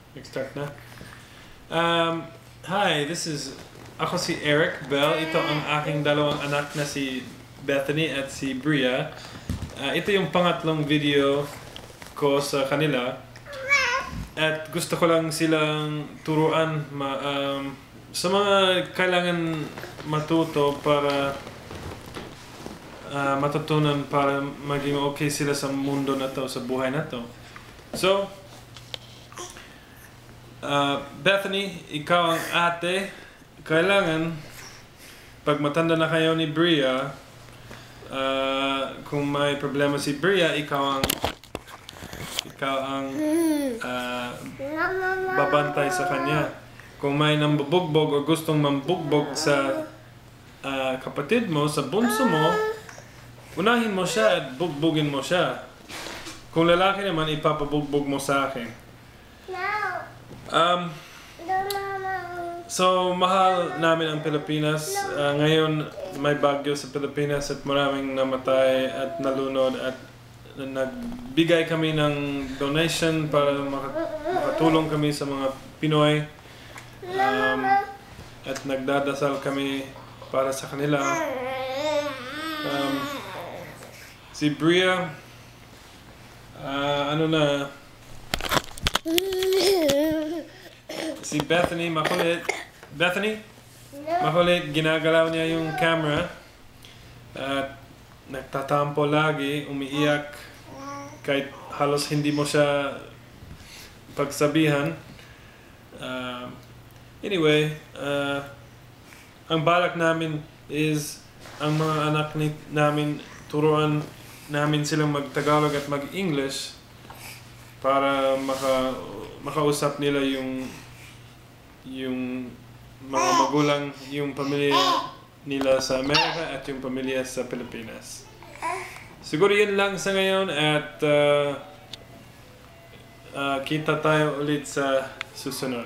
Nag-start na. Hi, ako si Eric Bell. Ito ang aking dalawang anak na si Bethany at si Bria. Ito yung pangatlong video ko sa kanila. At gusto ko lang silang turuan sa mga kailangan matuto para matutunan para maging okay sila sa mundo na to, sa buhay na to. So, Bethany, ikaw ang ate. Kailangan, pag matanda na kayo ni Bria, kung may problema si Bria, ikaw ang babantay sa kanya. Kung may nambubugbog o gustong mambugbog sa kapatid mo, sa bunso mo, unahin mo siya at bugbugin mo siya. Kung lalaki naman, ipapabugbog mo sa akin. So, mahal namin ang Pilipinas. Ngayon, may bagyo sa Pilipinas at maraming namatay at nalunod at nagbigay kami ng donation para makatulong kami sa mga Pinoy. At nagdadasal kami para sa kanila. Si Bria, si Bethany, makulit. Bethany? Makulit, ginagalaw niya yung camera. At nagtatampo lagi, umiiyak. Kahit halos hindi mo siya pagsabihan. Anyway, ang balak namin is ang mga anak namin turuan namin silang mag-Tagalog at mag-English para makausap nila yung mga magulang, yung pamilya nila sa Amerika at yung pamilya sa Pilipinas. Siguro yun lang sa ngayon at kita tayo ulit sa susunod.